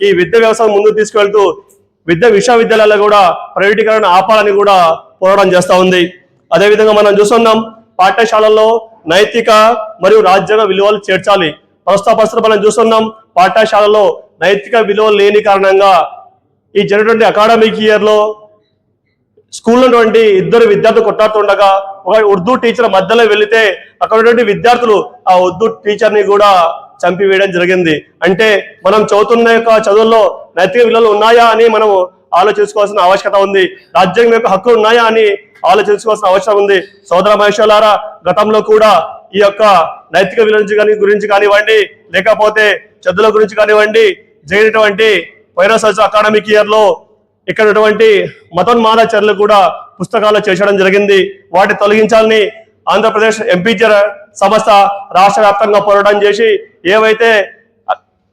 ఈ విద్యా వ్యవస్థను ముందుకు తీసుకెళ్తూ విశ్వవిద్యాలయాల్లో కూడా ప్రైవేటీకరణ ఆపాలని కూడా పోరాటం చేస్తూ ఉంది. అదేవిధంగా మనం చూస్తున్నాం, పాఠశాలల్లో నైతిక మరియు రాజ్యాంగ విలువలు చేర్చాలి. ప్రస్తుత పరిస్థితులు మనం చూస్తున్నాం, పాఠశాలలో నైతిక విలువలు లేని కారణంగా ఈ జరిగినటువంటి అకాడమిక్ ఇయర్లో స్కూల్లో ఉన్నటువంటి 2 విద్యార్థులు కొట్టాడుతుండగా ఒక ఉర్దూ టీచర్ మధ్యలో వెళితే అక్కడ ఉన్నటువంటి విద్యార్థులు ఆ ఉర్దూ టీచర్ని కూడా చంపివేయడం జరిగింది. అంటే మనం చదువుతున్న యొక్క చదువుల్లో నైతిక విలువలు ఉన్నాయా అని మనం ఆలోచించుకోవాల్సిన ఆవశ్యకత ఉంది. రాజ్యాంగం యొక్క హక్కులు ఉన్నాయా అని ఆలోచించుకోవాల్సిన అవసరం ఉంది. సోదర మహేశ్వరులారా, గతంలో కూడా ఈ యొక్క నైతిక విలువల గురించి కానివ్వండి, లేకపోతే చదువుల గురించి కానివ్వండి, జరిగినటువంటి పోయిన సంవత్సరం అకాడమిక్ ఇయర్లో ఇక్కడ ఉన్నటువంటి మతోన్మాద చర్యలు కూడా పుస్తకాల్లో చేర్చడం జరిగింది. వాటిని తొలగించాలని ఆంధ్రప్రదేశ్ ఎంపీజీ సంస్థ రాష్ట్ర వ్యాప్తంగా పోరాటం చేసి ఏవైతే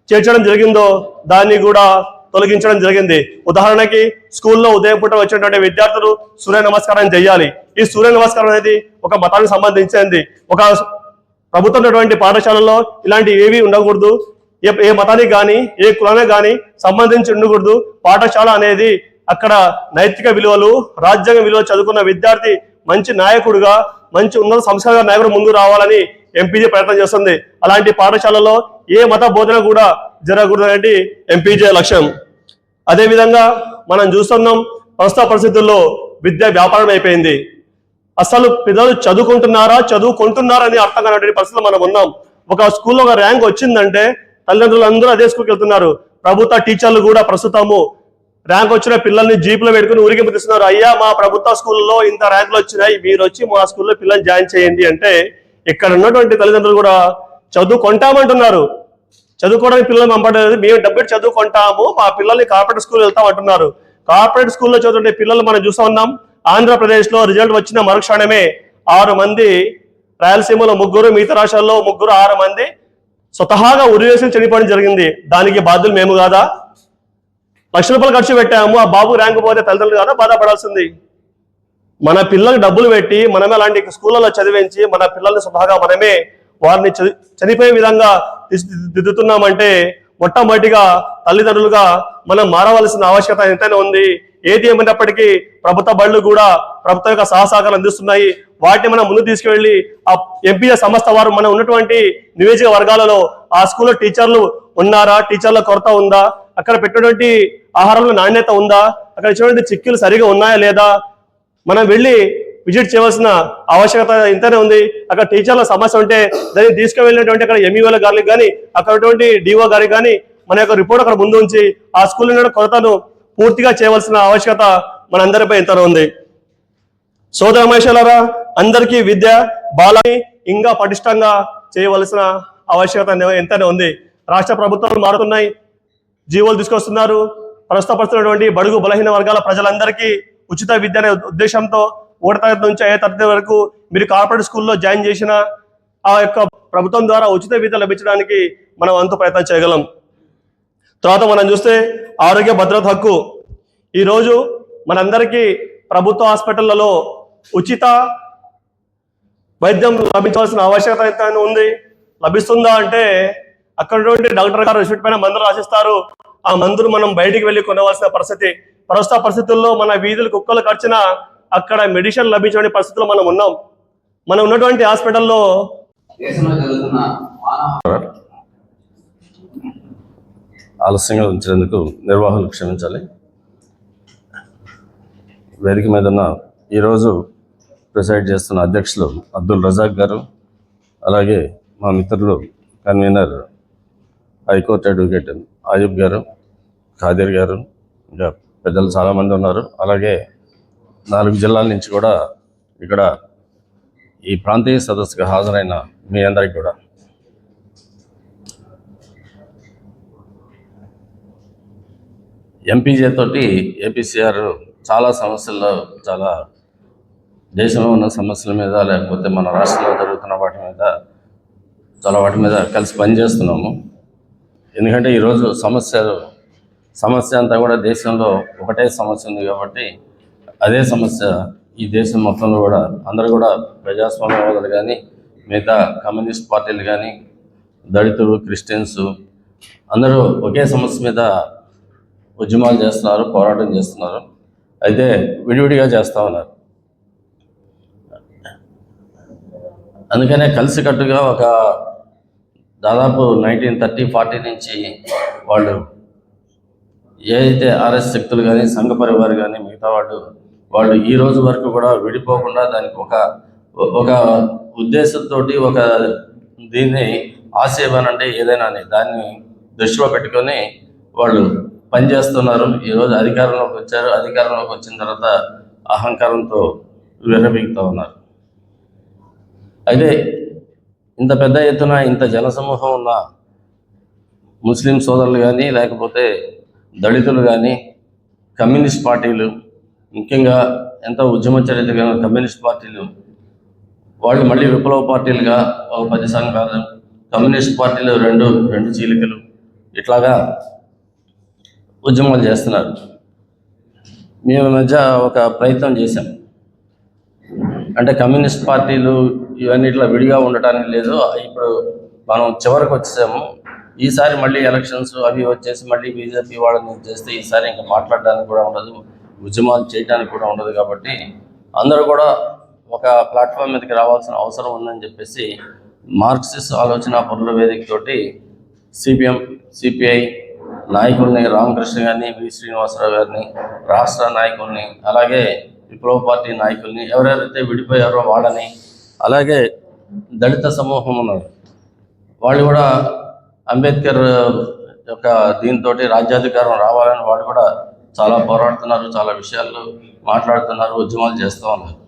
చేర్చడం జరిగిందో దాన్ని కూడా తొలగించడం జరిగింది. ఉదాహరణకి స్కూల్లో ఉదయం పూట వచ్చినటువంటి విద్యార్థులు సూర్య నమస్కారం చేయాలి. ఈ సూర్య నమస్కారం అనేది ఒక మతానికి సంబంధించింది. ఒక ప్రభుత్వం ఉన్నటువంటి పాఠశాలలో ఇలాంటి ఏవి ఉండకూడదు. ఏ మతానికి కానీ ఏ కులానికి కానీ సంబంధించి ఉండకూడదు. పాఠశాల అనేది అక్కడ నైతిక విలువలు, రాజ్యాంగ విలువలు చదువుకున్న విద్యార్థి మంచి నాయకుడుగా, మంచి ఉన్నత సంస్కార నాయకుడు ముందు రావాలని ఎంపీజీ ప్రయత్నం చేస్తుంది. అలాంటి పాఠశాలలో ఏ మత బోధన కూడా జరగకూడదు అనేది ఎంపీజీ లక్ష్యం. అదేవిధంగా మనం చూస్తున్నాం, ప్రస్తుత పరిస్థితుల్లో విద్య వ్యాపారం అయిపోయింది. అసలు పిల్లలు చదువుకుంటున్నారా అని అర్థం కానటువంటి పరిస్థితుల్లో మనం ఉన్నాం. ఒక స్కూల్లో ఒక ర్యాంక్ వచ్చిందంటే తల్లిదండ్రులు అందరూ అదే స్కూల్కి వెళ్తున్నారు. ప్రభుత్వ టీచర్లు కూడా ప్రస్తుతము ర్యాంక్ వచ్చిన పిల్లల్ని జీపులో పెట్టుకుని ఊరికి పిలుస్తున్నారు. అయ్యా, మా ప్రభుత్వ స్కూల్లో ఇంత ర్యాంకులు వచ్చినాయి, మీరు వచ్చి మా స్కూల్లో పిల్లల్ని జాయిన్ చేయండి అంటే ఇక్కడ ఉన్నటువంటి తల్లిదండ్రులు కూడా చదువుకుంటామంటున్నారు. చదువుకోవడానికి పిల్లల్ని పంపలేదు, మేము డబ్బు చదువుకుంటాము, మా పిల్లల్ని కార్పొరేట్ స్కూల్ వెళ్తాం అంటున్నారు. కార్పొరేట్ స్కూల్లో చదువుతుంటే పిల్లలు మనం చూస్తూ ఉన్నాం. ఆంధ్రప్రదేశ్లో రిజల్ట్ వచ్చిన మరుక్షణమే 6 మంది, రాయలసీమలో 3, మిగతా రాష్ట్రాల్లో 3, 6 మంది స్వతహాగా ఉరివేసి చనిపోవడం జరిగింది. దానికి బాధ్యులు మేము కాదా? లక్షల రూపాయలు ఖర్చు పెట్టాము, ఆ బాబు ర్యాంకు పోతే తల్లిదండ్రులు కాదా బాధపడాల్సింది? మన పిల్లలకు డబ్బులు పెట్టి మనమే అలాంటి స్కూళ్ళలో చదివించి మన పిల్లల్ని స్వతహాగా మనమే వారిని చనిపోయే విధంగా దిద్దుతున్నామంటే మొట్టమొదటిగా తల్లిదండ్రులుగా మనం మారవలసిన ఆవశ్యకత ఎంతైనా ఉంది. ఏది ఏమైనప్పటికీ ప్రభుత్వ బళ్ళు కూడా ప్రభుత్వం యొక్క సహసహకారం అందిస్తున్నాయి. వాటిని మనం ముందు తీసుకువెళ్ళి ఆ ఎంపీఏ సంస్థ వారు మనం ఉన్నటువంటి నియోజక వర్గాలలో ఆ స్కూల్లో టీచర్లు ఉన్నారా, టీచర్ల కొరత ఉందా, అక్కడ పెట్టినటువంటి ఆహారంలో నాణ్యత ఉందా, అక్కడ ఇచ్చినటువంటి చిక్కులు సరిగా ఉన్నాయా లేదా, మనం వెళ్ళి విజిట్ చేయవలసిన ఆవశ్యకత ఎంతనే ఉంది. అక్కడ టీచర్ల సమస్య ఉంటే దాన్ని తీసుకువెళ్ళినటువంటి అక్కడ ఎంఈఓల గారికి కానీ అక్కడ డిఓ గారికి కానీ మన యొక్క రిపోర్ట్ అక్కడ ముందు ఉంచి ఆ స్కూల్లో కొరతను పూర్తిగా చేయవలసిన ఆవశ్యకత మనందరిపై ఎంతనే ఉంది. సోదర మహేశ్వరులారా, అందరికీ విద్య బాలని ఇంకా పటిష్టంగా చేయవలసిన ఆవశ్యకత ఎంతనే ఉంది. రాష్ట్ర ప్రభుత్వాలు మారుతున్నాయి, జీవోలు తీసుకొస్తున్నారు. ప్రస్తుత పరిస్థితున్నటువంటి బడుగు బలహీన వర్గాల ప్రజలందరికీ ఉచిత విద్య అనే ఉద్దేశంతో 1వ తరగతి నుంచి 5వ తరగతి వరకు మీరు కార్పొరేట్ స్కూల్లో జాయిన్ చేసిన ఆ యొక్క ప్రభుత్వం ద్వారా ఉచిత విద్య లభించడానికి మనం అంత ప్రయత్నం చేయగలం. తర్వాత మనం చూస్తే ఆరోగ్య భద్రత హక్కు. ఈరోజు మనందరికీ ప్రభుత్వ హాస్పిటళ్లలో ఉచిత వైద్యం లభించవలసిన ఆవశ్యకత ఎంత ఉంది. లభిస్తుందా అంటే అక్కడ డాక్టర్ గారు రిసిప్ట్ పైన మందులు రాసిస్తారు. ఆ మందులు మనం బయటికి వెళ్ళి కొనవలసిన పరిస్థితి. ప్రస్తుత పరిస్థితుల్లో మన వీధులు కుక్కలు ఖర్చున అక్కడ మెడిసిన్ లభించే పరిస్థితుల్లో మనం ఉన్నాం. మనం ఉన్నటువంటి హాస్పిటల్లో ఆలస్యంగా ఉంచినందుకు నిర్వాహకులు క్షమించాలి. వేదిక మీద ఉన్న ఈరోజు ప్రిసైడ్ చేస్తున్న అధ్యక్షులు అబ్దుల్ రజాక్ గారు, అలాగే మా మిత్రులు కన్వీనర్ హైకోర్టు అడ్వకేట్ ఆయుబ్ గారు, ఖాదీర్ గారు, ఇంకా పెద్దలు చాలామంది ఉన్నారు. అలాగే 4 జిల్లాల నుంచి కూడా ఇక్కడ ఈ ప్రాంతీయ సదస్సుకు హాజరైన మీ అందరికీ కూడా ఎంపీజే తోటి ఏపీసీఆర్ చాలా సమస్యల్లో, చాలా దేశంలో ఉన్న సమస్యల మీద, లేకపోతే మన రాష్ట్రంలో జరుగుతున్న వాటి మీద కలిసి పనిచేస్తున్నాము. ఎందుకంటే ఈరోజు సమస్య అంతా కూడా దేశంలో ఒకటే సమస్య ఉంది కాబట్టి అదే సమస్య ఈ దేశం మొత్తంలో కూడా అందరూ కూడా ప్రజాస్వామ్యవాదులు కానీ, మిగతా కమ్యూనిస్ట్ పార్టీలు కానీ, దళితులు, క్రిస్టియన్స్, అందరూ ఒకే సమస్య మీద ఉద్యమాలు చేస్తున్నారు, పోరాటం చేస్తున్నారు. అయితే విడివిడిగా చేస్తూ ఉన్నారు. అందుకనే కలిసికట్టుగా ఒక దాదాపు 1930-40 నుంచి వాళ్ళు ఏదైతే ఆర్ఎస్ శక్తులు కానీ, సంఘ పరివారు కానీ, మిగతా వాళ్ళు ఈ రోజు వరకు కూడా విడిపోకుండా దానికి ఒక ఉద్దేశంతో ఒక దీన్ని ఆశయం అంటే ఏదైనా అని దాన్ని దృష్టిలో పెట్టుకొని వాళ్ళు పనిచేస్తున్నారు. ఈరోజు అధికారంలోకి వచ్చారు. అధికారంలోకి వచ్చిన తర్వాత అహంకారంతో విర్రవీగుతూ ఉన్నారు. అయితే ఇంత పెద్ద ఎత్తున ఇంత జనసమూహం ఉన్న ముస్లిం సోదరులు కానీ, లేకపోతే దళితులు కానీ, కమ్యూనిస్ట్ పార్టీలు, ముఖ్యంగా ఎంతో ఉద్యమ చరిత్ర కలిగిన కమ్యూనిస్ట్ పార్టీలు, వాళ్ళు మళ్ళీ విప్లవ పార్టీలుగా ఒక 10 సంఘాలు, కమ్యూనిస్ట్ పార్టీలు రెండు చీలికలు, ఇట్లాగా ఉద్యమాలు చేస్తున్నారు. మేము మధ్య ఒక ప్రయత్నం చేశాం. అంటే కమ్యూనిస్ట్ పార్టీలు ఇవన్నీ ఇట్లా విడిగా ఉండటానికి లేదు. ఇప్పుడు మనం చివరికి వచ్చేసాము. ఈసారి మళ్ళీ ఎలక్షన్స్ అవి వచ్చేసి మళ్ళీ బీజేపీ వాళ్ళని చేస్తే ఈసారి ఇంకా మాట్లాడడానికి కూడా ఉండదు, ఉద్యమాలు చేయడానికి కూడా ఉండదు. కాబట్టి అందరూ కూడా ఒక ప్లాట్ఫామ్ మీదకి రావాల్సిన అవసరం ఉందని చెప్పేసి మార్క్సిస్ట్ ఆలోచన పరుల వేదిక తోటి సిపిఎం, సిపిఐ నాయకుల్ని, రామకృష్ణ గారిని, వి శ్రీనివాసరావు గారిని, రాష్ట్ర నాయకుల్ని, అలాగే విప్లవ పార్టీ నాయకుల్ని, ఎవరెవరైతే విడిపోయారో వాళ్ళని, అలాగే దళిత సమూహం ఉన్నారు వాళ్ళు కూడా అంబేద్కర్ యొక్క దీంతో రాజ్యాధికారం రావాలని వాళ్ళు కూడా చాలా పోరాడుతున్నారు, చాలా విషయాలు మాట్లాడుతున్నారు, ఉద్యమాలు చేస్తూ ఉన్నారు.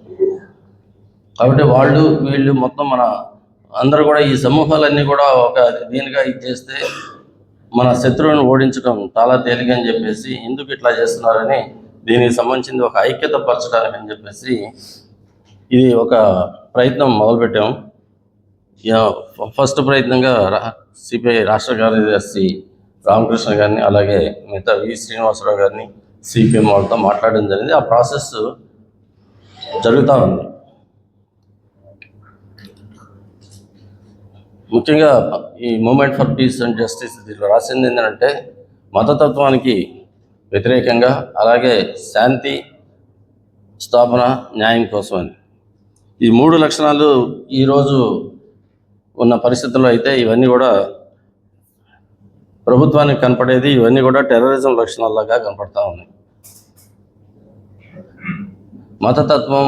కాబట్టి వీళ్ళు మొత్తం మన అందరూ కూడా ఈ సమూహాలన్నీ కూడా ఒక దీనిగా ఇది చేస్తే మన శత్రువుని ఓడించడం చాలా తేలిక అని చెప్పేసి ఎందుకు ఇట్లా చేస్తున్నారని దీనికి సంబంధించింది ఒక ఐక్యత పరచడానికి అని చెప్పేసి ఇది ఒక ప్రయత్నం మొదలుపెట్టాము. ఫస్ట్ ప్రయత్నంగా సిపిఐ రాష్ట్ర కార్యదర్శి రామకృష్ణ గారిని, అలాగే మిగతా వి శ్రీనివాసరావు గారిని, సిపిఎం వాళ్ళతో మాట్లాడడం జరిగింది. ఆ ప్రాసెస్ జరుగుతూ ఉంది. ముఖ్యంగా ఈ Movement for Peace and Justice దీంట్లో రాసింది ఏంటంటే మతతత్వానికి వ్యతిరేకంగా, అలాగే శాంతి స్థాపన, న్యాయం కోసం అని. ఈ 3 లక్షణాలు ఈరోజు ఉన్న పరిస్థితుల్లో అయితే ఇవన్నీ కూడా ప్రభుత్వానికి కనపడేది, ఇవన్నీ కూడా టెర్రరిజం లక్షణాల్లాగా కనపడతా ఉన్నాయి.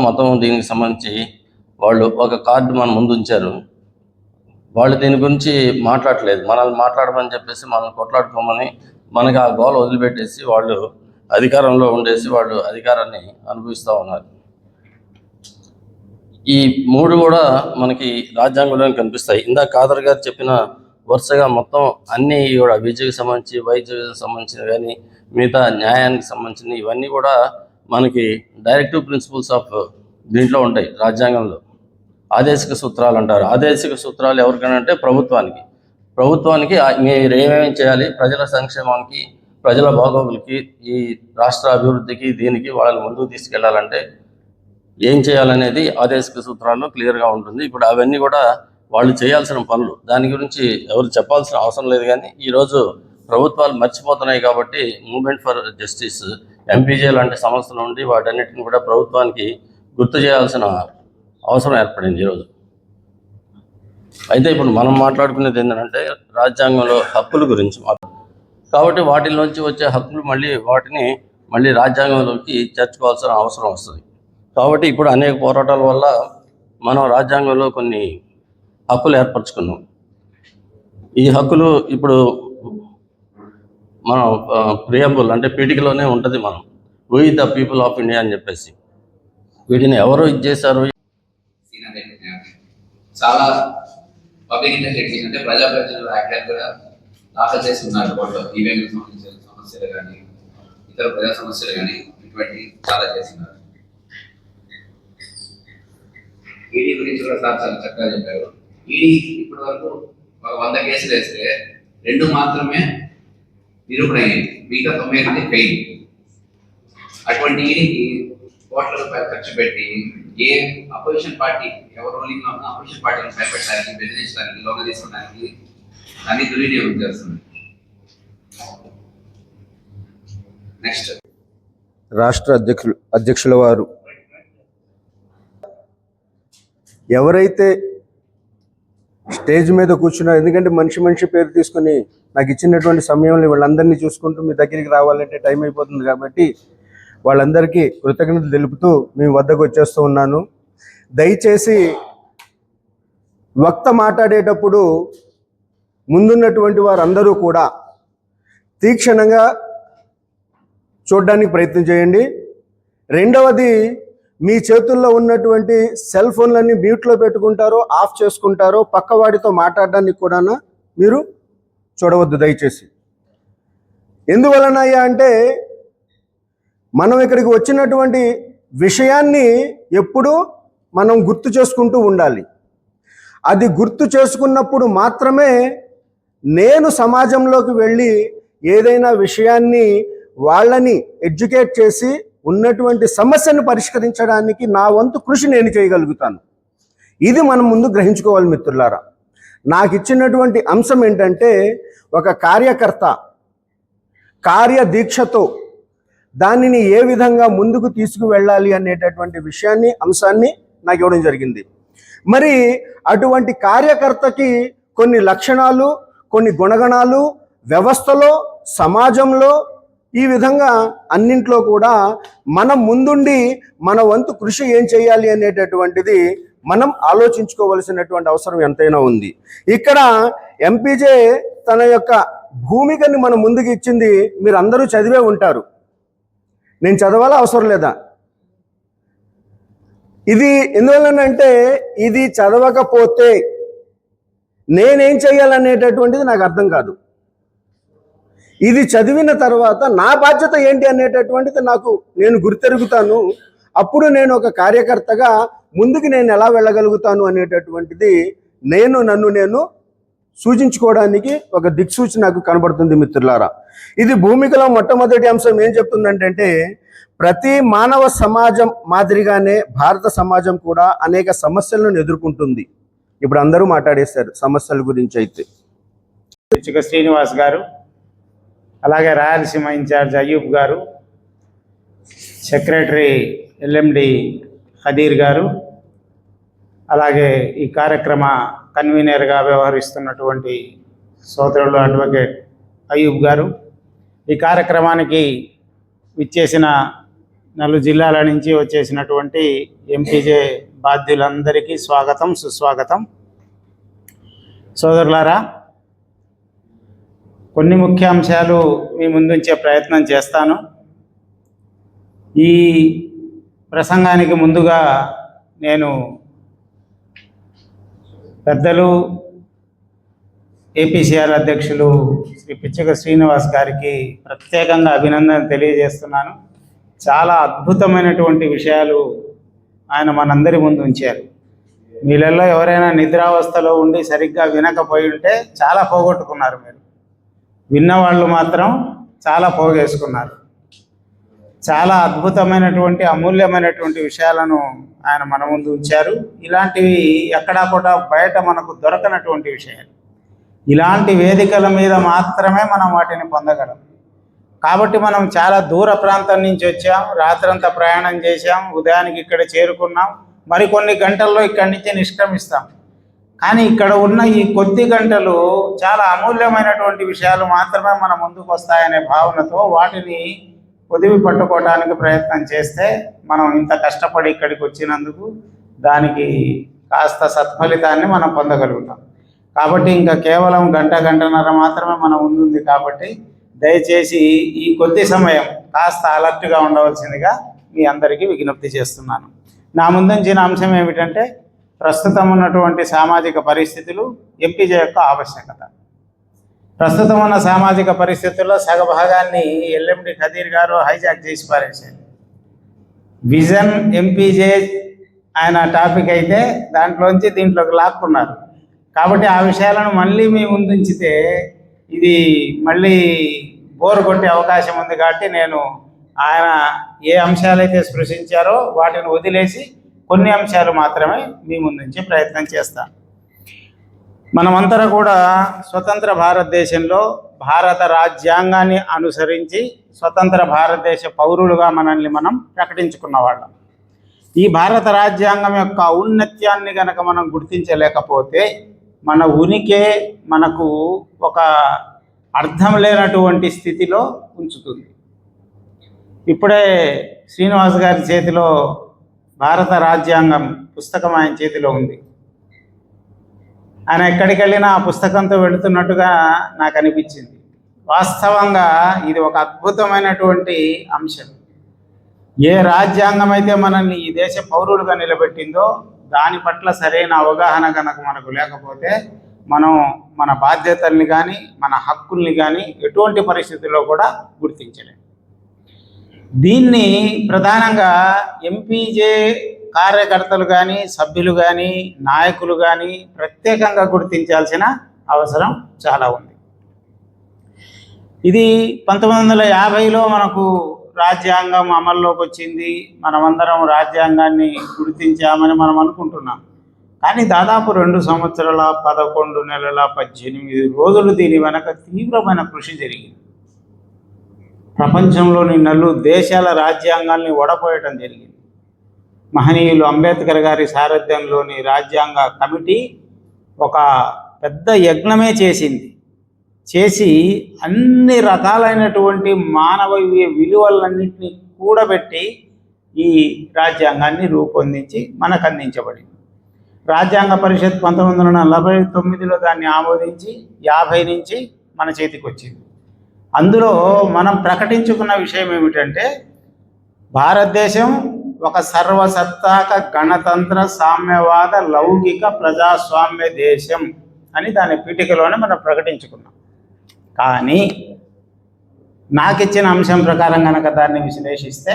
మతం దీనికి సంబంధించి వాళ్ళు ఒక కార్డు మన ముందు ఉంచారు. వాళ్ళు దీని గురించి మాట్లాడలేదు. మనల్ని మాట్లాడమని చెప్పేసి మనల్ని కొట్లాడుకోమని మనకి ఆ గోల వదిలిపెట్టేసి వాళ్ళు అధికారంలో ఉండేసి వాళ్ళు అధికారాన్ని అనుభవిస్తూ ఉన్నారు. ఈ 3 కూడా మనకి రాజ్యాంగంలో కనిపిస్తాయి. ఇందాక ఖాదర్ గారు చెప్పిన వరుసగా మొత్తం అన్నీ కూడా విద్యకు సంబంధించి, వైద్యకు సంబంధించిన కానీ, మిగతా న్యాయానికి సంబంధించిన ఇవన్నీ కూడా మనకి డైరెక్టివ్ ప్రిన్సిపల్స్ ఆఫ్ దీంట్లో ఉంటాయి రాజ్యాంగంలో. ఆదేశిక సూత్రాలు అంటారు. ఆదేశిక సూత్రాలు ఎవరికైనా ప్రభుత్వానికి మీరు ఏమేమి చేయాలి, ప్రజల సంక్షేమానికి, ప్రజల బాగోగులకి, ఈ రాష్ట్ర అభివృద్ధికి, దీనికి వాళ్ళని ముందుకు తీసుకెళ్లాలంటే ఏం చేయాలనేది ఆదేశిక సూత్రాల్లో క్లియర్గా ఉంటుంది. ఇప్పుడు అవన్నీ కూడా వాళ్ళు చేయాల్సిన పనులు, దాని గురించి ఎవరు చెప్పాల్సిన అవసరం లేదు. కానీ ఈరోజు ప్రభుత్వాలు మర్చిపోతున్నాయి కాబట్టి మూవ్మెంట్ ఫర్ జస్టిస్, ఎంపీజే లాంటి సంస్థలు ఉండి వాటన్నిటిని కూడా ప్రభుత్వానికి గుర్తు చేయాల్సిన అవసరం ఏర్పడింది ఈరోజు. అయితే ఇప్పుడు మనం మాట్లాడుకునేది ఏంటంటే రాజ్యాంగంలో హక్కుల గురించి. కాబట్టి వాటిలోంచి వచ్చే హక్కులు వాటిని మళ్ళీ రాజ్యాంగంలోకి చేర్చుకోవాల్సిన అవసరం వస్తుంది. కాబట్టి ఇప్పుడు అనేక పోరాటాల వల్ల మనం రాజ్యాంగంలో కొన్ని హక్కులు ఏర్పరచుకున్నాం. ఈ హక్కులు ఇప్పుడు మనం ప్రియంబుల్ అంటే పీఠికలోనే ఉంటుంది. మనం we the people of India అని చెప్పేసి వీటిని ఎవరు చేశారు, చాలా పబ్లిక్ ఇంట్రెస్ట్ అంటే ప్రజాప్రతినిధులు యాక్టర్ కూడా దాఖలు చేస్తున్నారు కోర్టులో. ఈవీఎంకి సంబంధించిన సమస్యలు కానీ, ఇతర ప్రజా సమస్యలు కానీ ఇటువంటి చాలా చేస్తున్నారు. ఈడీ గురించి కూడా సార్ చాలా చక్కగా చెప్పారు. ఈడీ ఇప్పటి వరకు ఒక 100 కేసులు వేస్తే 2 మాత్రమే నిరూపణ అయ్యింది, మిగతా 98 ఫెయిల్. అటువంటి ఈడీకి కోట్ల రూపాయలు ఖర్చు పెట్టి ఏ అపోజిషన్ పార్టీ ఎవరు రూలింగ్ అపోజిషన్ పార్టీని భయపెట్టడానికి, బెదిరించడానికి, లోన తీసుకోవడానికి అన్ని దుర్వినియోగం చేస్తుంది. నెక్స్ట్ రాష్ట్ర అధ్యక్షుల వారు ఎవరైతే స్టేజ్ మీద కూర్చున్నారు, ఎందుకంటే మనిషి పేరు తీసుకుని నాకు ఇచ్చినటువంటి సమయంలో వీళ్ళందరినీ చూసుకుంటూ మీ దగ్గరికి రావాలంటే టైం అయిపోతుంది కాబట్టి వాళ్ళందరికీ కృతజ్ఞతలు తెలుపుతూ మీ వద్దకు వచ్చేస్తూ ఉన్నాను. దయచేసి వక్త మాట్లాడేటప్పుడు ముందున్నటువంటి వారందరూ కూడా తీక్షణంగా చూడడానికి ప్రయత్నం చేయండి. రెండవది, మీ చేతుల్లో ఉన్నటువంటి సెల్ ఫోన్లన్నీ మ్యూట్లో పెట్టుకుంటారో ఆఫ్ చేసుకుంటారో పక్కవాడితో మాట్లాడడానికి కూడా మీరు చూడవద్దు దయచేసి. ఎందువలనయ్యా అంటే మనం ఇక్కడికి వచ్చినటువంటి విషయాన్ని ఎప్పుడూ మనం గుర్తు చేసుకుంటూ ఉండాలి. అది గుర్తు చేసుకున్నప్పుడు మాత్రమే నేను సమాజంలోకి వెళ్ళి ఏదైనా విషయాన్ని వాళ్ళని ఎడ్యుకేట్ చేసి ఉన్నటువంటి సమస్యను పరిష్కరించడానికి నా వంతు కృషి నేను చేయగలుగుతాను. ఇది మనం ముందు గ్రహించుకోవాలి మిత్రులారా. నాకు ఇచ్చినటువంటి అంశం ఏంటంటే ఒక కార్యకర్త కార్యదీక్షతో దానిని ఏ విధంగా ముందుకు తీసుకువెళ్ళాలి అనేటటువంటి అంశాన్ని నాకు ఇవ్వడం జరిగింది. మరి అటువంటి కార్యకర్తకి కొన్ని లక్షణాలు, కొన్ని గుణగణాలు వ్యవస్థలో, సమాజంలో, ఈ విధంగా అన్నింట్లో కూడా మనం ముందుండి మన వంతు కృషి ఏం చేయాలి అనేటటువంటిది మనం ఆలోచించుకోవలసినటువంటి అవసరం ఎంతైనా ఉంది. ఇక్కడ ఎంపీజే తన యొక్క భూమికని మన ముందుకు ఇచ్చింది మీరు అందరూ చదివే ఉంటారు. నేను చదవాలా అవసరం లేదా? ఇది ఎందువలనంటే ఇది చదవకపోతే నేనేం చేయాలనేటటువంటిది నాకు అర్థం కాదు. ఇది చదివిన తర్వాత నా బాధ్యత ఏంటి అనేటటువంటిది నేను గుర్తెరుగుతాను. అప్పుడు నేను ఒక కార్యకర్తగా ముందుకు నేను ఎలా వెళ్ళగలుగుతాను అనేటటువంటిది నన్ను నేను సూచించుకోవడానికి ఒక దిక్సూచి నాకు కనబడుతుంది మిత్రులారా. ఇది భూమికలో మొట్టమొదటి అంశం ఏం చెప్తుందంటే ప్రతి మానవ సమాజం మాదిరిగానే భారత సమాజం కూడా అనేక సమస్యలను ఎదుర్కొంటుంది. ఇప్పుడు అందరూ మాట్లాడేశారు సమస్యల గురించి. అయితే పిచ్చుక శ్రీనివాస్ గారు, అలాగే రాయలసీమ ఇన్ఛార్జ్ అయ్యూబ్ గారు, సెక్రటరీ ఎల్ఎండి ఖదీర్ గారు, అలాగే ఈ కార్యక్రమ కన్వీనర్గా వ్యవహరిస్తున్నటువంటి సోదరులు అడ్వకేట్ అయ్యూబ్ గారు, ఈ కార్యక్రమానికి విచ్చేసిన 4 జిల్లాల నుంచి వచ్చేసినటువంటి ఎంపీజే బాధ్యులందరికీ స్వాగతం, సుస్వాగతం. సోదరులారా, కొన్ని ముఖ్య అంశాలు మీ ముందుంచే ప్రయత్నం చేస్తాను. ఈ ప్రసంగానికి ముందుగా నేను పెద్దలు ఏపీసీఆర్ అధ్యక్షులు శ్రీ పిచ్చుక శ్రీనివాస్ గారికి ప్రత్యేకంగా అభినందన తెలియజేస్తున్నాను. చాలా అద్భుతమైనటువంటి విషయాలు ఆయన మనందరి ముందు ఉంచారు. మీలలో ఎవరైనా నిద్రావస్థలో ఉండి సరిగ్గా వినకపోయి ఉంటే చాలా పోగొట్టుకున్నారు. మీరు విన్నవాళ్ళు మాత్రం చాలా పోగేసుకున్నారు. చాలా అద్భుతమైనటువంటి అమూల్యమైనటువంటి విషయాలను ఆయన మన ముందు ఉంచారు. ఇలాంటివి ఎక్కడా కూడా బయట మనకు దొరకనటువంటి విషయాలు. ఇలాంటి వేదికల మీద మాత్రమే మనం వాటిని పొందగలం. కాబట్టి మనం చాలా దూర ప్రాంతం నుంచి వచ్చాం, రాత్రంతా ప్రయాణం చేశాం, ఉదయానికి ఇక్కడ చేరుకున్నాం, మరికొన్ని గంటల్లో ఇక్కడి నుంచి నిష్క్రమిస్తాం. కానీ ఇక్కడ ఉన్న ఈ కొద్ది గంటలు చాలా అమూల్యమైనటువంటి విషయాలు మాత్రమే మన ముందుకు వస్తాయనే భావనతో వాటిని పొదివి పట్టుకోవడానికి ప్రయత్నం చేస్తే మనం ఇంత కష్టపడి ఇక్కడికి వచ్చినందుకు దానికి కాస్త సత్ఫలితాన్ని మనం పొందగలుగుతాం. కాబట్టి ఇంకా కేవలం గంటన్నర మాత్రమే మన ముందుంది. కాబట్టి దయచేసి ఈ కొద్ది సమయం కాస్త అలర్ట్గా ఉండవలసిందిగా మీ అందరికీ విజ్ఞప్తి చేస్తున్నాను. నా ముందుంచిన అంశం ఏమిటంటే ప్రస్తుతం ఉన్నటువంటి సామాజిక పరిస్థితులు, ఎంపీజే యొక్క ఆవశ్యకత. ప్రస్తుతం ఉన్న సామాజిక పరిస్థితుల్లో సగభాగాన్ని ఎల్ఎండి ఖదీర్ గారు హైజాక్ చేసి పారేశారు. విజన్ ఎంపీజే ఆయన టాపిక్ అయితే దాంట్లోంచి దీంట్లోకి లాక్కున్నారు. కాబట్టి ఆ విషయాలను మళ్ళీ మీ ముందుంచితే ఇది మళ్ళీ బోర్ కొట్టే అవకాశం ఉంది. కాబట్టి నేను ఆయన ఏ అంశాలైతే స్పృశించారో వాటిని వదిలేసి కొన్ని అంశాలు మాత్రమే మీ ముందుంచే ప్రయత్నం చేస్తాను. మనమంతా కూడా స్వతంత్ర భారతదేశంలో భారత రాజ్యాంగాన్ని అనుసరించి స్వతంత్ర భారతదేశ పౌరులుగా మనల్ని మనం ప్రకటించుకున్న వాళ్ళం. ఈ భారత రాజ్యాంగం యొక్క ఔన్నత్యాన్ని గనక మనం గుర్తించలేకపోతే మన ఉనికే మనకు ఒక అర్థం లేనటువంటి స్థితిలో ఉంచుతుంది. ఇప్పుడే శ్రీనివాస్ గారి చేతిలో భారత రాజ్యాంగం పుస్తకం ఆయన చేతిలో ఉంది. ఆయన ఎక్కడికి వెళ్ళినా ఆ పుస్తకంతో వెళుతున్నట్టుగా నాకు అనిపించింది. వాస్తవంగా ఇది ఒక అద్భుతమైనటువంటి అంశం. ఏ రాజ్యాంగం అయితే మనల్ని ఈ దేశ పౌరులుగా నిలబెట్టిందో దాని పట్ల సరైన అవగాహన కనుక మనకు లేకపోతే మనం మన బాధ్యతల్ని కానీ మన హక్కుల్ని కానీ ఎటువంటి పరిస్థితుల్లో కూడా గుర్తించలేం. దీన్ని ప్రధానంగా ఎంపీజే కార్యకర్తలు కానీ సభ్యులు కానీ నాయకులు కానీ ప్రత్యేకంగా గుర్తించాల్సిన అవసరం చాలా ఉంది. ఇది 1950లో మనకు రాజ్యాంగం అమల్లోకి వచ్చింది. మనమందరం రాజ్యాంగాన్ని గుర్తించామని మనం అనుకుంటున్నాం. కానీ దాదాపు 2 సంవత్సరాల 11 నెలల 18 రోజులు దీని వెనక తీవ్రమైన కృషి జరిగింది. ప్రపంచంలోని నలుగురు దేశాల రాజ్యాంగాల్ని ఓడపోయటం జరిగింది. మహనీయులు అంబేద్కర్ గారి సారథ్యంలోని రాజ్యాంగ కమిటీ ఒక పెద్ద యజ్ఞమే చేసి అన్ని రకాలైనటువంటి మానవీయ విలువలన్నింటినీ కూడబెట్టి ఈ రాజ్యాంగాన్ని రూపొందించి మనకు అందించబడింది. రాజ్యాంగ పరిషత్ 1949లో దాన్ని ఆమోదించి 50 నుంచి మన చేతికి వచ్చింది. అందులో మనం ప్రకటించుకున్న విషయం ఏమిటంటే భారతదేశం ఒక సర్వసత్తాక గణతంత్ర సామ్యవాద లౌకిక ప్రజాస్వామ్య దేశం అని దాని పీఠికలోనే మనం ప్రకటించుకున్నాం. కానీ నాకు ఇచ్చిన అంశం ప్రకారం కనుక దాన్ని విశ్లేషిస్తే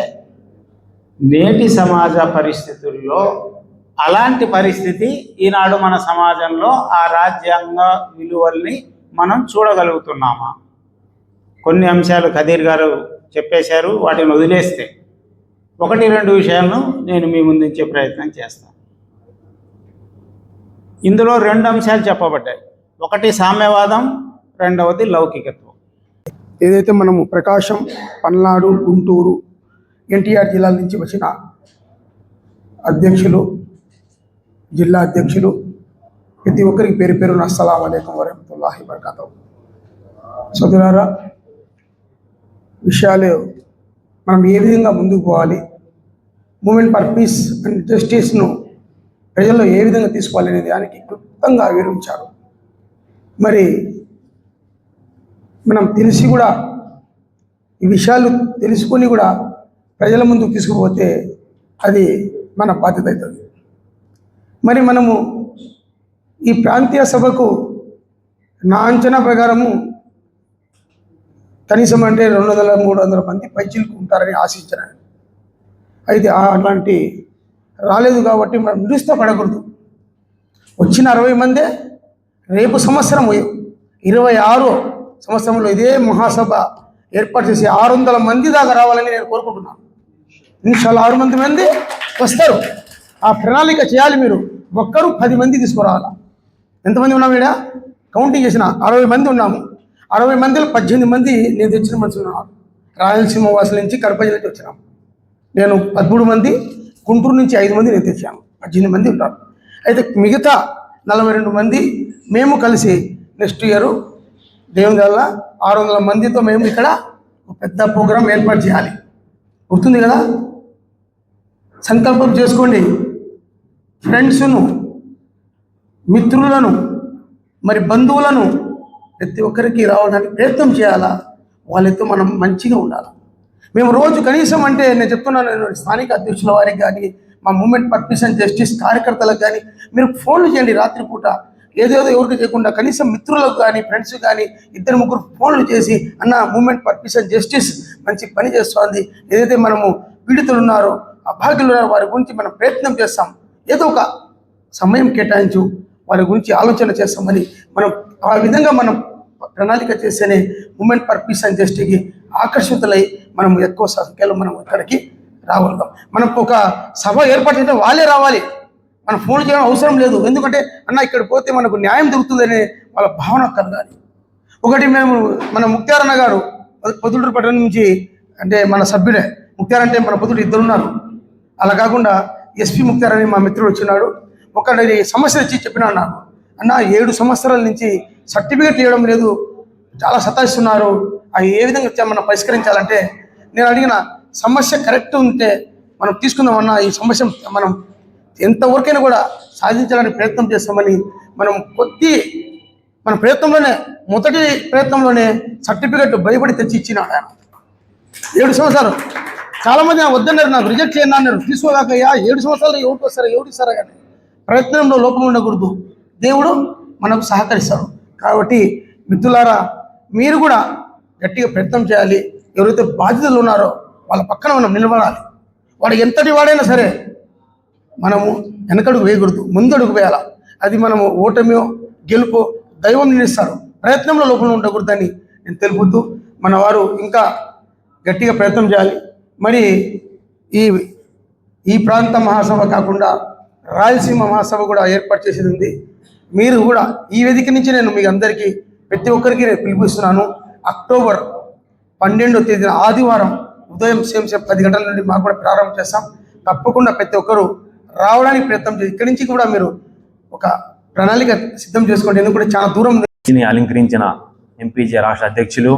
నేటి సమాజ పరిస్థితుల్లో అలాంటి పరిస్థితి ఈనాడు మన సమాజంలో ఆ రాజ్యాంగ విలువల్ని మనం చూడగలుగుతున్నామా? కొన్ని అంశాలు ఖదీర్ గారు చెప్పేశారు, వాటిని వదిలేస్తే 1-2 విషయాలను నేను మీ ముందుంచే ప్రయత్నం చేస్తాను. ఇందులో 2 అంశాలు చెప్పబడ్డాయి. ఒకటి సామ్యవాదం, రెండవది లౌకికత్వం. ఏదైతే మనము ప్రకాశం, పల్నాడు, గుంటూరు, ఎన్టీఆర్ జిల్లాల నుంచి వచ్చిన అధ్యక్షులు, జిల్లా అధ్యక్షులు, ప్రతి ఒక్కరికి పేరు పేరున అస్సలాము అలైకుం వరహ్మతుల్లాహి వబరకాతుహు. సోదరులారా, విషయాలు మనం ఏ విధంగా ముందుకు పోవాలి, మూమెంట్ ఫర్ పీస్ అండ్ జస్టిస్ను ప్రజల్లో ఏ విధంగా తీసుకోవాలి అనే దానికి క్లుప్తంగా వివరించారు. మరి మనం తెలిసి కూడా ఈ విషయాలు తెలుసుకొని కూడా ప్రజల ముందుకు తీసుకుపోతే అది మన బాధ్యత అవుతుంది. మరి మనము ఈ ప్రాంతీయ సభకు నా అంచనా ప్రకారము కనీసం అంటే 200-300 మంది పైచిలకు ఉంటారని ఆశించాను. అయితే అలాంటి రాలేదు కాబట్టి మనం నిరుత్సాహపడకూడదు. వచ్చిన 60 మందే రేపు సంవత్సరం 26వ సంవత్సరంలో ఇదే మహాసభ ఏర్పాటు చేసి 600 మంది దాకా రావాలని నేను కోరుకుంటున్నాను. ఇన్షాల్లా 600 మంది వస్తారు. ఆ ప్రణాళిక చేయాలి. మీరు ఒక్కరు 10 మంది తీసుకురావాలా. ఎంతమంది ఉన్నాము? ఇక్కడ కౌంటింగ్ చేసిన 60 మంది ఉన్నాము. 60 మందిలో 18 మంది నేను తెచ్చిన మనుషులు ఉన్నారు. రాయలసీమ వాసుల నుంచి, కడప జిల్లా నుంచి వచ్చినాము. నేను 13 మంది, గుంటూరు నుంచి 5 మంది నేను తెచ్చాను. 18 మంది ఉంటారు. అయితే మిగతా 42 మంది మేము కలిసి నెక్స్ట్ ఇయర్ దేవుని వల్ల 600 మందితో మేము ఇక్కడ ఒక పెద్ద ప్రోగ్రాం ఏర్పాటు చేయాలి. గుర్తుంది కదా? సంకల్పం చేసుకోండి. ఫ్రెండ్స్ను, మిత్రులను, మరి బంధువులను ప్రతి ఒక్కరికి రావడానికి ప్రయత్నం చేయాలా. వాళ్ళతో మనం మంచిగా ఉండాలి. మేము రోజు కనీసం అంటే నేను చెప్తున్నాను, నేను స్థానిక అధ్యక్షుల వారికి కానీ, మా Movement for Peace and Justice కార్యకర్తలకు కానీ మీరు ఫోన్లు చేయండి. రాత్రిపూట ఏదేదో ఎవరికి చేయకుండా కనీసం మిత్రులకు కానీ, ఫ్రెండ్స్ కానీ 2-3 ఫోన్లు చేసి, అన్న Movement for Peace and Justice మంచి పని చేస్తుంది, ఏదైతే మనము పీడితులు ఉన్నారో, అభాగ్యులు ఉన్నారో వారి గురించి మనం ప్రయత్నం చేస్తాం, ఏదో ఒక సమయం కేటాయించు వారి గురించి ఆలోచన చేస్తామని మనం ఆ విధంగా మనం ప్రణాళిక చేస్తేనే మూమెంట్ ఫర్ పీస్ అండ్ జస్టిస్కి ఆకర్షితులై మనం ఎక్కువ సంఖ్యలో మనం ఇక్కడికి రాగలుగుతాం. మనం ఒక సభ ఏర్పాటు చేస్తే వాళ్ళే రావాలి. మనం ఫోన్ చేయడం అవసరం లేదు. ఎందుకంటే అన్న ఇక్కడ పోతే మనకు న్యాయం దొరుకుతుందనే వాళ్ళ భావన కలగాలి. ఒకటి మేము మన ముక్తారన్న గారు పొద్దుటూరు పట్టణం నుంచి, అంటే మన సభ్యుడే. ముక్తార్ అంటే మన పొద్దుటూరు ఇద్దరు ఉన్నారు. అలా కాకుండా ఎస్పీ ముక్తార్ అని మా మిత్రుడు వచ్చినాడు. ఒకటి సమస్య వచ్చి చెప్పినాడు నాకు, అన్న 7 సంవత్సరాల నుంచి సర్టిఫికేట్ ఇవ్వడం లేదు, చాలా సతాయిస్తున్నారు, అవి ఏ విధంగా మనం పరిష్కరించాలంటే, నేను అడిగిన సమస్య కరెక్ట్ ఉంటే మనం తీసుకుందామన్నా, ఈ సమస్య మనం ఎంతవరకైనా కూడా సాధించాలని ప్రయత్నం చేస్తామని మన ప్రయత్నంలోనే మొదటి ప్రయత్నంలోనే సర్టిఫికేట్ భయపడి తెచ్చి ఇచ్చినాడు ఆయన. 7 సంవత్సరాలు. చాలామంది వద్దన్నారు, నాకు రిజెక్ట్ చేయండి అన్నారు. తీసుకోగాకయ్యా 7 సంవత్సరాలు ఎవరికి ఇస్తారా కానీ ప్రయత్నంలో లోపం ఉండకూడదు, దేవుడు మనకు సహకరిస్తాడు. కాబట్టి మిత్రులారా, మీరు కూడా గట్టిగా ప్రయత్నం చేయాలి. ఎవరైతే బాధ్యతలు ఉన్నారో వాళ్ళ పక్కన మనం నిలబడాలి. వాడు ఎంతటి వాడైనా సరే మనము వెనకడుగు వేయకూడదు, ముందడుగు వేయాలి. అది మనము ఓటమియో గెలుపో దైవం నిర్ణయిస్తారు, ప్రయత్నంలో లోపల ఉండకూడదని నేను తెలుపుతూ, మన వారు ఇంకా గట్టిగా ప్రయత్నం చేయాలి. మరి ఈ ప్రాంత మహాసభ కాకుండా రాయలసీమ మహాసభ కూడా ఏర్పాటు చేసేది ఉంది. మీరు కూడా ఈ వేదిక నుంచి నేను మీకు అందరికీ ప్రతి ఒక్కరికి నేను పిలిపిస్తున్నాను. అక్టోబర్ 12వ తేదీన ఆదివారం ఉదయం సేమ్ 10 గంటల నుండి మాకు కూడా ప్రారంభం చేస్తాం. తప్పకుండా ప్రతి ఒక్కరూ రావడానికి ప్రయత్నం చేసి ఇక్కడి నుంచి కూడా మీరు ఒక ప్రణాళిక సిద్ధం చేసుకోండి. ఎందుకంటే చాలా దూరం అలంకరించిన ఎంపీజే రాష్ట్ర అధ్యక్షులు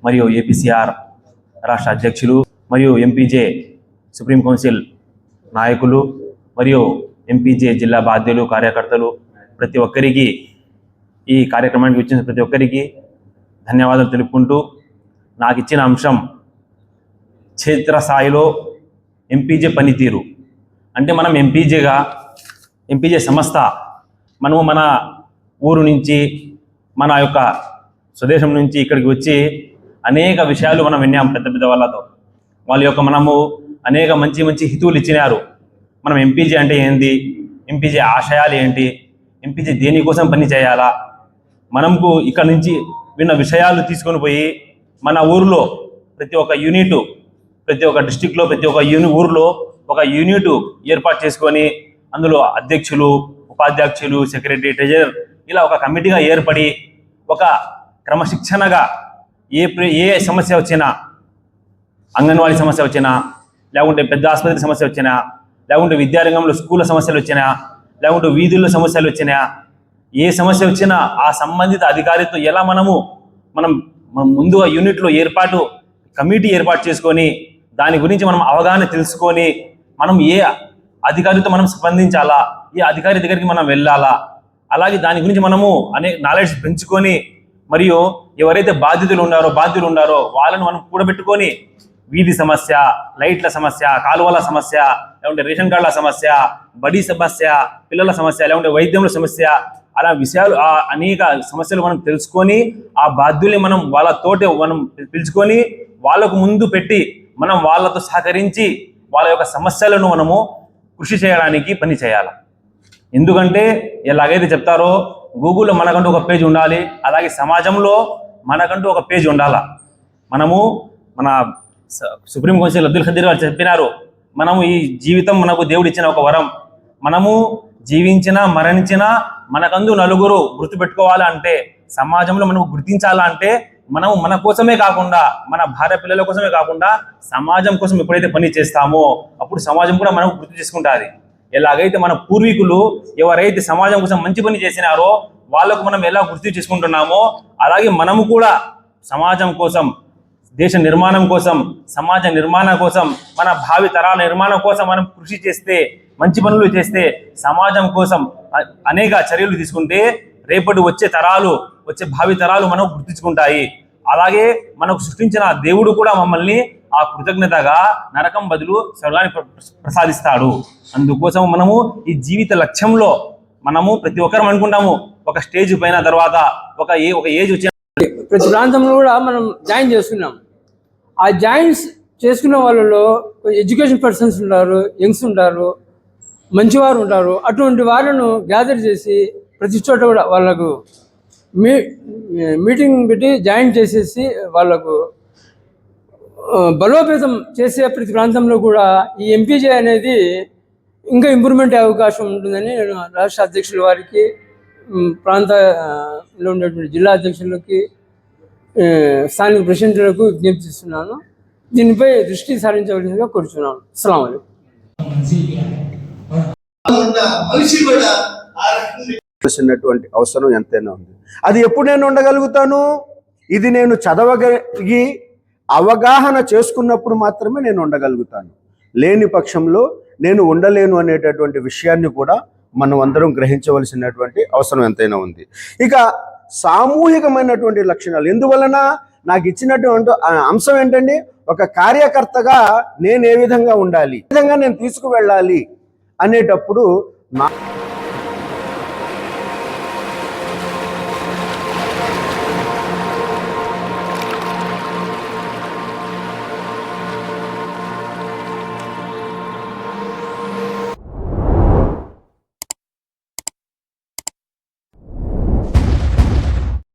మరియు ఏపీసీఆర్ రాష్ట్ర అధ్యక్షులు మరియు ఎంపీజే సుప్రీం కౌన్సిల్ నాయకులు మరియు ఎంపీజే జిల్లా బాధ్యులు, కార్యకర్తలు, ప్రతి ఒక్కరికి, ఈ కార్యక్రమానికి వచ్చిన ప్రతి ఒక్కరికి ధన్యవాదాలు తెలుపుకుంటూ, నాకు ఇచ్చిన అంశం క్షేత్రస్థాయిలో ఎంపీజే పనితీరు. అంటే మనం ఎంపీజే సంస్థ మనము మన ఊరు నుంచి, మన యొక్క స్వదేశం నుంచి ఇక్కడికి వచ్చి అనేక విషయాలు మనం విన్నాం పెద్ద పెద్ద వాళ్ళతో. వాళ్ళ యొక్క మనము అనేక మంచి హితువులు ఇచ్చినారు. మనం ఎంపీజే అంటే ఏంది, ఎంపీజే ఆశయాలు ఏంటి, ఎంపీజే దేనికోసం పని చేయాలా, మనకు ఇక్కడ నుంచి విన్న విషయాలు తీసుకొని పోయి మన ఊరిలో ప్రతి ఒక్క యూనిట్, ప్రతి ఒక్క డిస్టిక్లో, ప్రతి ఒక్క ఊరిలో ఒక యూనిట్ ఏర్పాటు చేసుకొని అందులో అధ్యక్షులు, ఉపాధ్యక్షులు, సెక్రటరీ, ట్రెజరర్ ఇలా ఒక కమిటీగా ఏర్పడి ఒక క్రమశిక్షణగా ఏ సమస్య వచ్చినా, అంగన్వాడీ సమస్య వచ్చినా, లేకుంటే పెద్ద ఆసుపత్రి సమస్య వచ్చినా, లేకుంటే విద్యారంగంలో స్కూళ్ళ సమస్యలు వచ్చినా, లేకుంటే వీధుల్లో సమస్యలు వచ్చినా, ఏ సమస్య వచ్చినా ఆ సంబంధిత అధికారితో ఎలా మనం ముందుగా యూనిట్లో కమిటీ ఏర్పాటు చేసుకొని దాని గురించి మనం అవగాహన తెలుసుకొని మనం ఏ అధికారితో మనం స్పందించాలా, ఏ అధికారి దగ్గరికి మనం వెళ్ళాలా, అలాగే దాని గురించి మనము నాలెడ్జ్ పెంచుకొని, మరియు ఎవరైతే బాధ్యులు ఉన్నారో వాళ్ళని మనం కూడబెట్టుకొని వీధి సమస్య, లైట్ల సమస్య, కాలువల సమస్య, లేకుంటే రేషన్ కార్డుల సమస్య, బడి సమస్య, పిల్లల సమస్య, లేకుంటే వైద్యంలో సమస్య, అలా విషయాలు అనేక సమస్యలు మనం తెలుసుకొని ఆ బాధ్యుల్ని మనం వాళ్ళతోటి మనం పిలుచుకొని వాళ్ళకు ముందు పెట్టి మనం వాళ్ళతో సహకరించి వాళ్ళ యొక్క సమస్యలను మనము కృషి చేయడానికి పని చేయాలి. ఎందుకంటే ఎలాగైతే చెప్తారో గూగుల్లో మనకంటూ ఒక పేజ్ ఉండాలి, అలాగే సమాజంలో మనకంటూ ఒక పేజ్ ఉండాలి. మనము మన సుప్రీం కౌన్సిల్ అబ్దుల్ ఖదీర్ గారు చెప్పినారు, మనము ఈ జీవితం మనకు దేవుడు ఇచ్చిన ఒక వరం, మనము జీవించినా మరణించినా మనకందు నలుగురు గుర్తుపెట్టుకోవాలంటే, సమాజంలో మనకు గుర్తించాలంటే మనము మన కోసమే కాకుండా, మన భార్య పిల్లల కోసమే కాకుండా సమాజం కోసం ఎప్పుడైతే పని చేస్తామో అప్పుడు సమాజం కూడా మనకు గుర్తు చేసుకుంటుంది. ఎలాగైతే మన పూర్వీకులు ఎవరైతే సమాజం కోసం మంచి పని చేసినారో వాళ్ళకు మనం ఎలా గుర్తు చేసుకుంటున్నామో, అలాగే మనము కూడా సమాజం కోసం, దేశ నిర్మాణం కోసం, సమాజ నిర్మాణం కోసం, మన భావి తరాల నిర్మాణం కోసం మనం కృషి చేస్తే, మంచి పనులు చేస్తే, సమాజం కోసం అనేక చర్యలు తీసుకుంటే రేపటి వచ్చే భావి తరాలు మనం గుర్తించుకుంటాయి. అలాగే మనకు సృష్టించిన దేవుడు కూడా మమ్మల్ని ఆ కృతజ్ఞతగా నరకం బదులు స్వర్గాన్ని ప్రసాదిస్తాడు. అందుకోసం మనము ఈ జీవిత లక్ష్యంలో మనము ప్రతి ఒక్కరం అనుకుంటాము, ఒక స్టేజ్ పైన తర్వాత ఒక ఏజ్ వచ్చిన ప్రతి ప్రాంతంలో కూడా మనం జాయిన్ చేసుకున్నాం. ఆ జాయిన్స్ చేసుకున్న వాళ్ళలో ఎడ్యుకేషన్ పర్సన్స్ ఉంటారు, యంగ్స్ ఉంటారు, మంచివారు ఉంటారు. అటువంటి వాళ్ళను గ్యాదర్ చేసి ప్రతి చోట కూడా వాళ్ళకు మీటింగ్ పెట్టి జాయిన్ చేసేసి వాళ్ళకు బలోపేతం చేసే ప్రతి ప్రాంతంలో కూడా ఈ ఎంపీజే అనేది ఇంకా ఇంప్రూవ్మెంట్ అయ్యే అవకాశం ఉంటుందని నేను రాష్ట్ర అధ్యక్షుల వారికి, ప్రాంతంలో ఉన్నటువంటి జిల్లా అధ్యక్షులకి, స్థానిక ప్రెసిడెంట్లకు విజ్ఞప్తి చేస్తున్నాను. దీనిపై దృష్టి సారించవలసిందిగా కోరుచున్నాను. అస్సలాము అలైకుం. చేసినటువంటి అవసరం ఎంతైనా ఉంది. అది ఎప్పుడు నేను ఉండగలుగుతాను? ఇది నేను చదవగలిగి అవగాహన చేసుకున్నప్పుడు మాత్రమే నేను ఉండగలుగుతాను. లేని పక్షంలో నేను ఉండలేను అనేటటువంటి విషయాన్ని కూడా మనం అందరం గ్రహించవలసినటువంటి అవసరం ఎంతైనా ఉంది. ఇక సామూహికమైనటువంటి లక్షణాలు ఎందువలన నాకు ఇచ్చినటువంటి అంశం ఏంటండి? ఒక కార్యకర్తగా నేను ఏ విధంగా ఉండాలి, ఏ విధంగా నేను తీసుకువెళ్ళాలి అనేటప్పుడు నా